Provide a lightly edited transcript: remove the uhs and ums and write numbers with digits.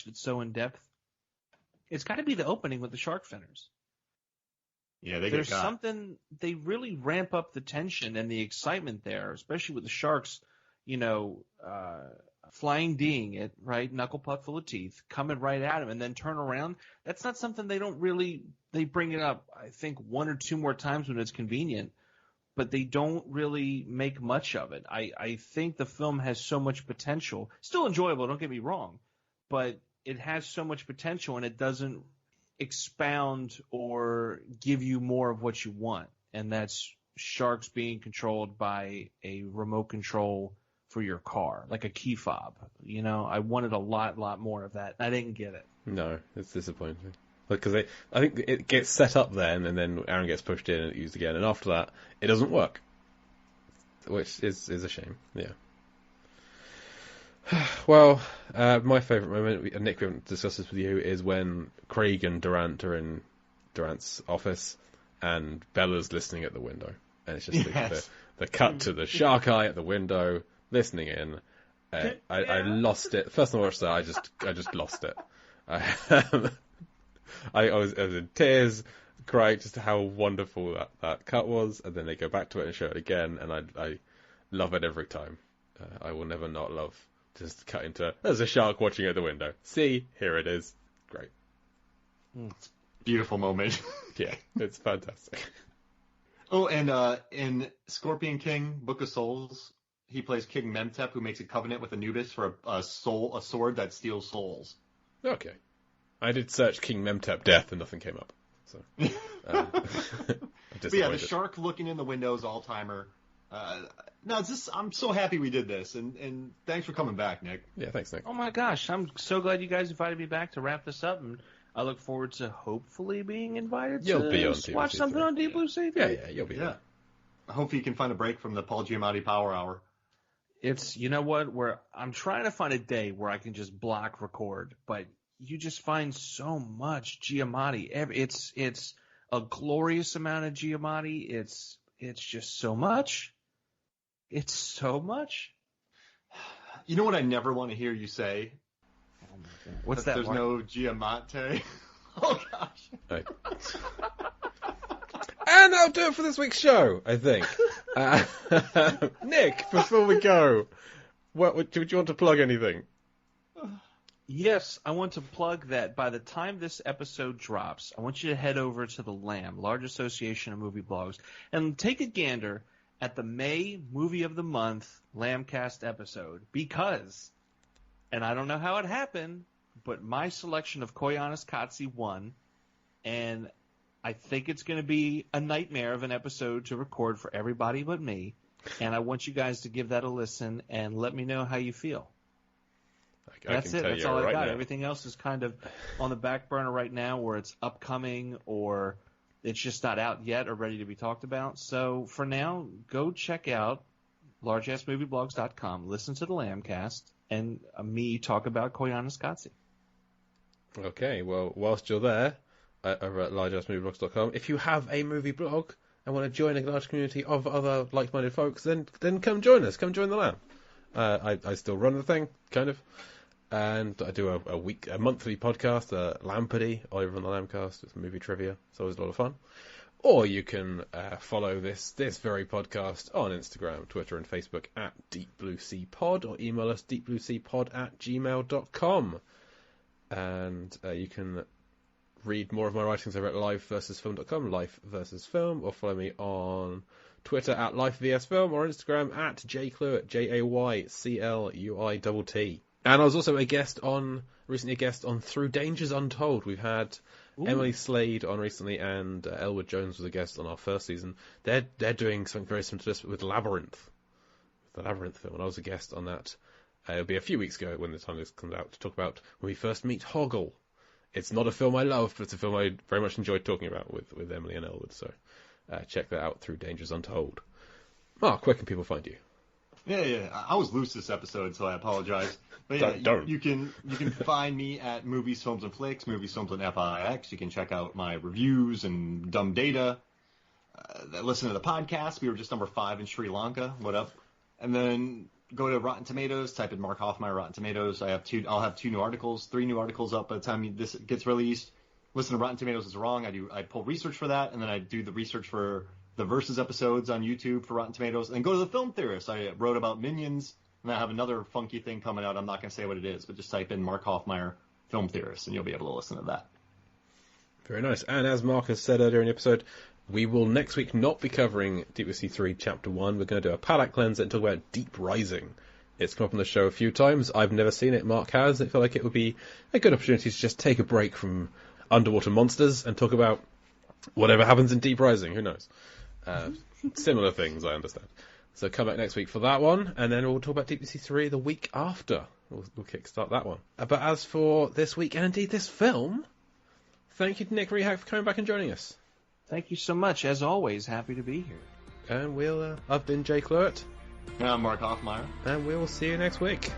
it so in depth. It's got to be the opening with the shark finners. Yeah, there's something, they really ramp up the tension and the excitement there, especially with the sharks, flying D'ing it, right? Knuckle puck full of teeth, coming right at him and then turn around. That's not something they bring it up, I think, one or two more times when it's convenient, but they don't really make much of it. I think the film has so much potential. Still enjoyable, don't get me wrong, but it has so much potential and it doesn't expound or give you more of what you want. And that's sharks being controlled by a remote control for your car, like a key fob. I wanted a lot more of that. I didn't get it. No, it's disappointing. Because I think it gets set up then, and then Aaron gets pushed in and used again, and after that, it doesn't work, which is a shame. Yeah. Well, my favourite moment, Nick, we haven't discussed this with you, is when Craig and Durant are in Durant's office, and Bella's listening at the window, and it's just the cut to the shark eye at the window, listening in. I lost it. First time I watched that, I just lost it. I was in tears, crying just how wonderful that cut was, and then they go back to it and show it again, and I love it every time. I will never not love just cut into, there's a shark watching at the window. See, here it is. Great. Beautiful moment. Yeah, it's fantastic. Oh, and in Scorpion King, Book of Souls, he plays King Memtep, who makes a covenant with Anubis for a sword that steals souls. Okay. I did search King Memtep death and nothing came up. So, but yeah, the shark looking in the windows, all-timer. I'm so happy we did this, and thanks for coming back, Nick. Yeah, thanks, Nick. Oh my gosh, I'm so glad you guys invited me back to wrap this up, and I look forward to hopefully being invited to watch something on Deep Blue Sea. Yeah, you'll be there. I hope you can find a break from the Paul Giamatti Power Hour. It's, where I'm trying to find a day where I can just block record, but you just find so much Giamatti. It's a glorious amount of Giamatti. It's just so much. It's so much. You know what I never want to hear you say? Oh my God. What's that? There's no Giamatti. Oh gosh. Right. And that'll do it for this week's show, I think. Nick, before we go, would you want to plug anything? Yes, I want to plug that by the time this episode drops, I want you to head over to the LAM, Large Association of Movie Blogs, and take a gander at the May Movie of the Month Lambcast episode, because, and I don't know how it happened, but my selection of Koyaanisqatsi won, and I think it's going to be a nightmare of an episode to record for everybody but me, and I want you guys to give that a listen and let me know how you feel. That's it. That's all I got. Everything else is kind of on the back burner right now, where it's upcoming or it's just not out yet or ready to be talked about. So for now, go check out largeassmovieblogs.com, listen to the Lambcast, and me talk about Koyaanisqatsi. Okay, well, whilst you're there, over at largeassmovieblogs.com, if you have a movie blog and want to join a large community of other like-minded folks, then come join us. Come join the Lamb. I still run the thing, kind of. And I do a monthly podcast, Lampardy, over on the Lambcast with movie trivia. It's always a lot of fun. Or you can follow this very podcast on Instagram, Twitter, and Facebook at Deep Blue Sea Pod, or email us deepblueseapod@gmail.com. And you can read more of my writings over at liveversusfilm.com, Life versus Film, or follow me on Twitter at LifeVSFilm, or Instagram at JCluitt, JayCluitt. And I was also recently a guest on Through Dangers Untold. We've had Emily Slade on recently, and Elwood Jones was a guest on our first season. They're doing something very similar to this with Labyrinth, the Labyrinth film, and I was a guest on that. It'll be a few weeks ago when the time this comes out to talk about when we first meet Hoggle. It's not a film I love, but it's a film I very much enjoyed talking about with Emily and Elwood. So check that out, Through Dangers Untold. Mark, where can people find you? Yeah. I was loose this episode, so I apologize. But yeah, don't. You can find me at Movies, Films, and Flicks, Movies, Films, and FIX. You can check out my reviews and dumb data. Listen to the podcast. We were just number 5 in Sri Lanka. What up? And then go to Rotten Tomatoes, type in Mark Hoffmeyer Rotten Tomatoes. I'll have 3 new articles up by the time this gets released. Listen to Rotten Tomatoes is wrong. I pull research for that, and then I do the research for the Versus episodes on YouTube for Rotten Tomatoes, and then go to the Film Theorist. I wrote about Minions, and I have another funky thing coming out. I'm not going to say what it is, but just type in Mark Hoffmeyer Film Theorist, and you'll be able to listen to that. Very nice. And as Mark has said earlier in the episode, we will next week not be covering Deep Blue Sea 3 Chapter 1. We're going to do a palate cleanse and talk about Deep Rising. It's come up on the show a few times. I've never seen it. Mark has. I feel like it would be a good opportunity to just take a break from underwater monsters and talk about whatever happens in Deep Rising. Who knows? Similar things, I understand. So come back next week for that one, and then we'll talk about Deep Blue Sea 3 the week after. We'll kickstart that one. But as for this week, and indeed this film, thank you to Nick Rehak for coming back and joining us. Thank you so much. As always, happy to be here. And I've been Jake Lewitt. And I'm Mark Hoffmeyer. And we will see you next week.